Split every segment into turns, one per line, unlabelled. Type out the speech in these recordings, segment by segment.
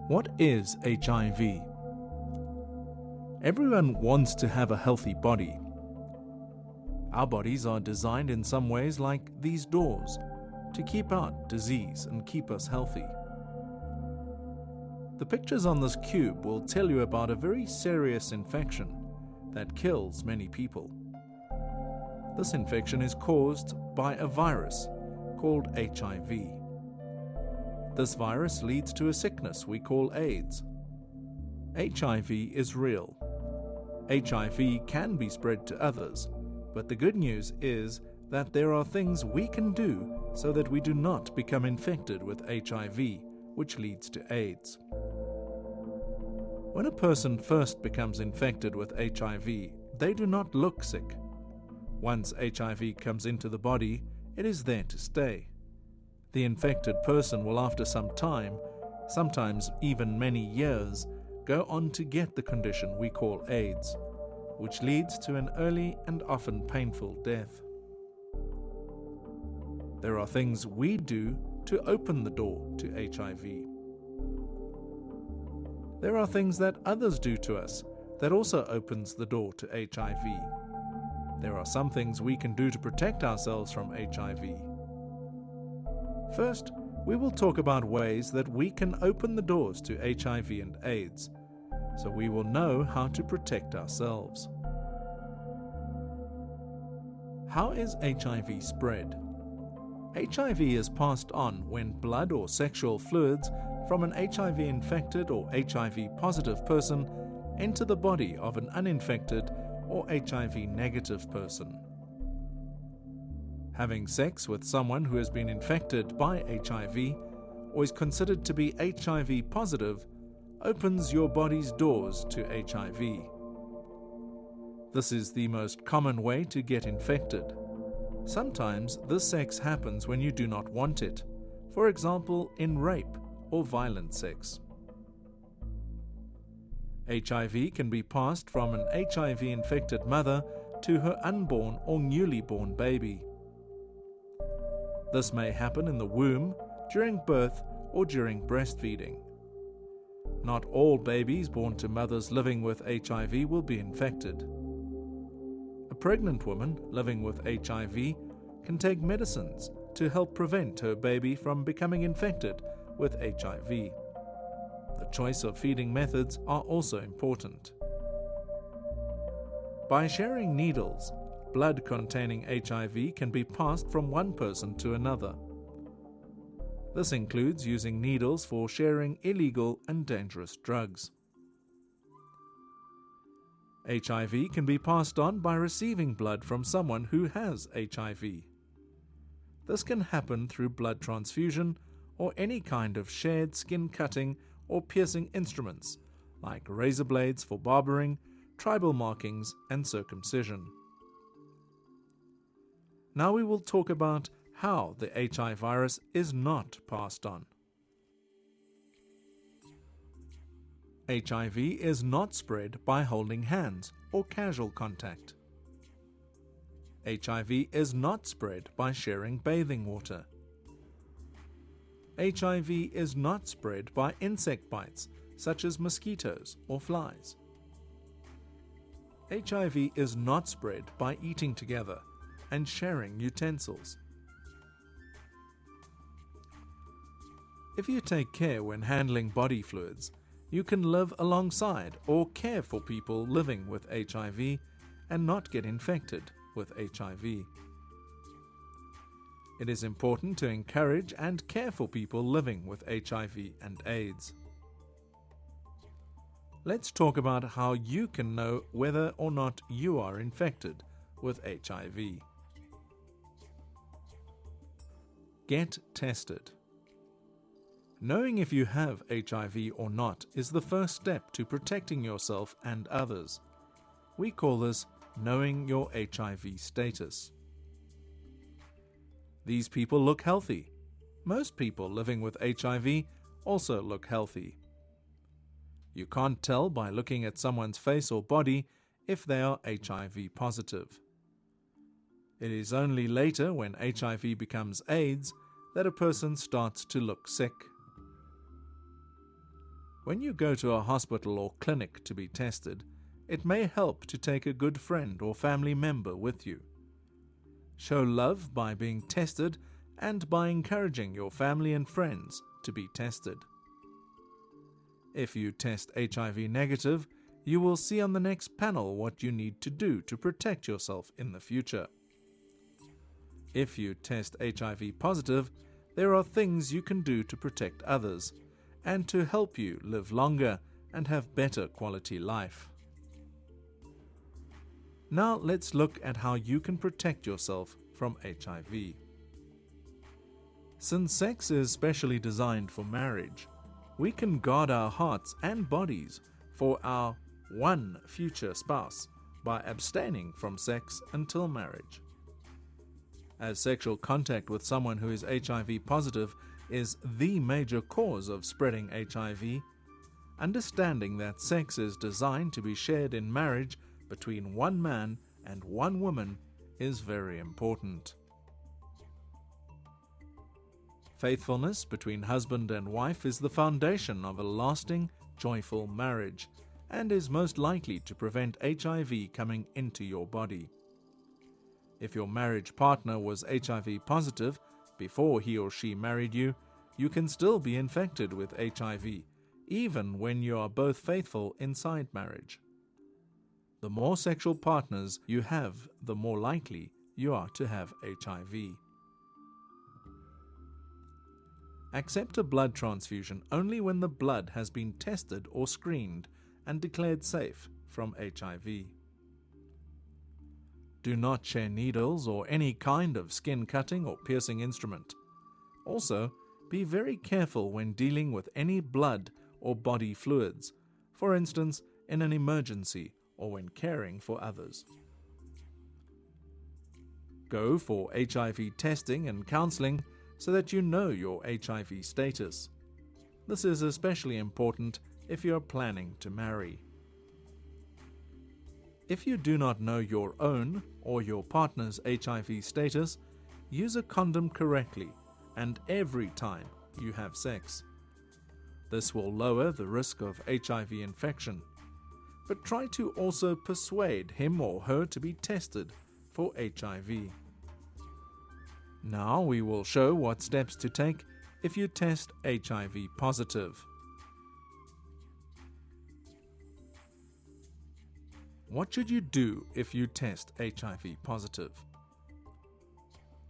What is HIV? Everyone wants to have a healthy body. Our bodies are designed in some ways like these doors to keep out disease and keep us healthy. The pictures on this cube will tell you about a very serious infection that kills many people. This infection is caused by a virus called HIV. This virus leads to a sickness we call AIDS. HIV is real. HIV can be spread to others, but the good news is that there are things we can do so that we do not become infected with HIV, which leads to AIDS. When a person first becomes infected with HIV, they do not look sick. Once HIV comes into the body, it is there to stay. The infected person will after some time, sometimes even many years, go on to get the condition we call AIDS, which leads to an early and often painful death. There are things we do to open the door to HIV. There are things that others do to us that also opens the door to HIV. There are some things we can do to protect ourselves from HIV. First, we will talk about ways that we can open the doors to HIV and AIDS, so we will know how to protect ourselves. How is HIV spread? HIV is passed on when blood or sexual fluids from an HIV-infected or HIV-positive person enter the body of an uninfected or HIV-negative person. Having sex with someone who has been infected by HIV or is considered to be HIV positive opens your body's doors to HIV. This is the most common way to get infected. Sometimes this sex happens when you do not want it, for example in rape or violent sex. HIV can be passed from an HIV-infected mother to her unborn or newly born baby. This may happen in the womb, during birth, or during breastfeeding. Not all babies born to mothers living with HIV will be infected. A pregnant woman living with HIV can take medicines to help prevent her baby from becoming infected with HIV. The choice of feeding methods are also important. By sharing needles, blood containing HIV can be passed from one person to another. This includes using needles for sharing illegal and dangerous drugs. HIV can be passed on by receiving blood from someone who has HIV. This can happen through blood transfusion or any kind of shared skin cutting or piercing instruments, like razor blades for barbering, tribal markings, and circumcision. Now we will talk about how the HIV virus is not passed on. HIV is not spread by holding hands or casual contact. HIV is not spread by sharing bathing water. HIV is not spread by insect bites, such as mosquitoes or flies. HIV is not spread by eating together and sharing utensils. If you take care when handling body fluids, you can live alongside or care for people living with HIV and not get infected with HIV. It is important to encourage and care for people living with HIV and AIDS. Let's talk about how you can know whether or not you are infected with HIV. Get tested. Knowing if you have HIV or not is the first step to protecting yourself and others. We call this knowing your HIV status. These people look healthy. Most people living with HIV also look healthy. You can't tell by looking at someone's face or body if they are HIV positive. It is only later, when HIV becomes AIDS, that a person starts to look sick. When you go to a hospital or clinic to be tested, it may help to take a good friend or family member with you. Show love by being tested and by encouraging your family and friends to be tested. If you test HIV negative, you will see on the next panel what you need to do to protect yourself in the future. If you test HIV positive, there are things you can do to protect others and to help you live longer and have better quality life. Now let's look at how you can protect yourself from HIV. Since sex is specially designed for marriage, we can guard our hearts and bodies for our one future spouse by abstaining from sex until marriage. As sexual contact with someone who is HIV positive is the major cause of spreading HIV, understanding that sex is designed to be shared in marriage between one man and one woman is very important. Faithfulness between husband and wife is the foundation of a lasting, joyful marriage and is most likely to prevent HIV coming into your body. If your marriage partner was HIV positive before he or she married you, you can still be infected with HIV, even when you are both faithful inside marriage. The more sexual partners you have, the more likely you are to have HIV. Accept a blood transfusion only when the blood has been tested or screened and declared safe from HIV. Do not share needles or any kind of skin cutting or piercing instrument. Also, be very careful when dealing with any blood or body fluids, for instance, in an emergency or when caring for others. Go for HIV testing and counseling so that you know your HIV status. This is especially important if you are planning to marry. If you do not know your own or your partner's HIV status, use a condom correctly and every time you have sex. This will lower the risk of HIV infection, but try to also persuade him or her to be tested for HIV. Now we will show what steps to take if you test HIV positive. What should you do if you test HIV positive?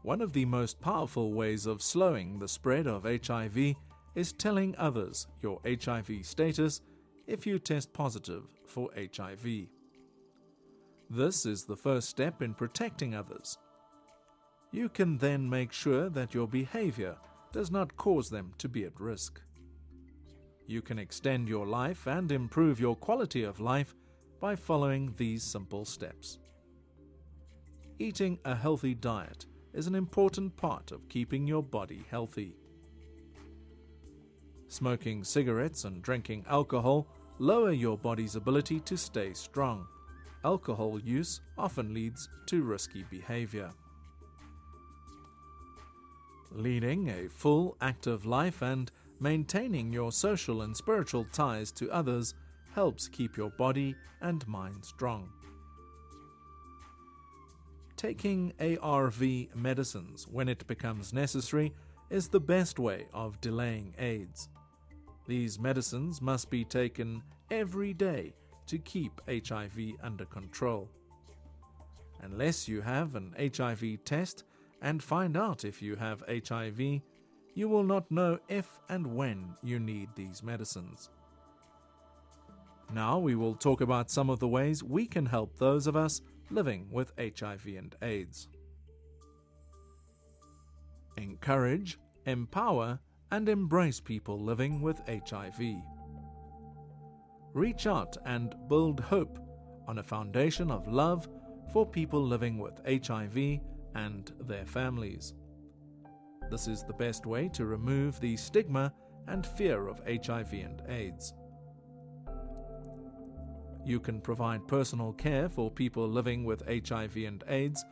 One of the most powerful ways of slowing the spread of HIV is telling others your HIV status if you test positive for HIV. This is the first step in protecting others. You can then make sure that your behavior does not cause them to be at risk. You can extend your life and improve your quality of life by following these simple steps. Eating a healthy diet is an important part of keeping your body healthy. Smoking cigarettes and drinking alcohol lower your body's ability to stay strong. Alcohol use often leads to risky behavior. Leading a full, active life and maintaining your social and spiritual ties to others helps keep your body and mind strong. Taking ARV medicines when it becomes necessary is the best way of delaying AIDS. These medicines must be taken every day to keep HIV under control. Unless you have an HIV test and find out if you have HIV, you will not know if and when you need these medicines. Now we will talk about some of the ways we can help those of us living with HIV and AIDS. Encourage, empower, and embrace people living with HIV. Reach out and build hope on a foundation of love for people living with HIV and their families. This is the best way to remove the stigma and fear of HIV and AIDS. You can provide personal care for people living with HIV and AIDS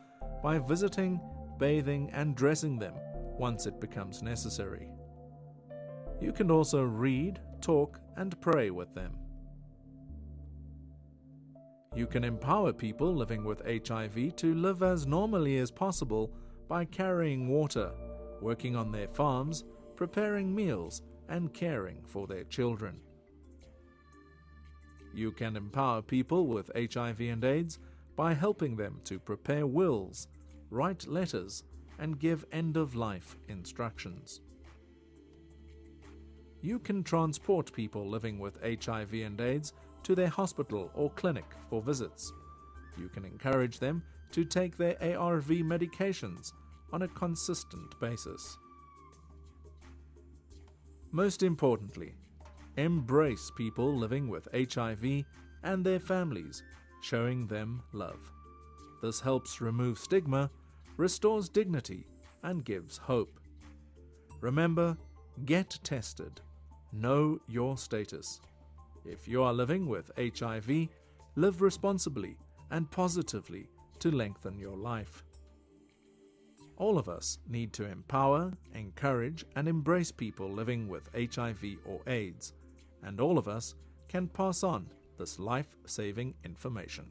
by visiting, bathing, and dressing them once it becomes necessary. You can also read, talk and pray with them. You can empower people living with HIV to live as normally as possible by carrying water, working on their farms, preparing meals, and caring for their children. You can empower people with HIV and AIDS by helping them to prepare wills, write letters, and give end-of-life instructions. You can transport people living with HIV and AIDS to their hospital or clinic for visits. You can encourage them to take their ARV medications on a consistent basis. Most importantly, embrace people living with HIV and their families, showing them love. This helps remove stigma, restores dignity, and gives hope. Remember, get tested. Know your status. If you are living with HIV, live responsibly and positively to lengthen your life. All of us need to empower, encourage, and embrace people living with HIV or AIDS, and all of us can pass on this life-saving information.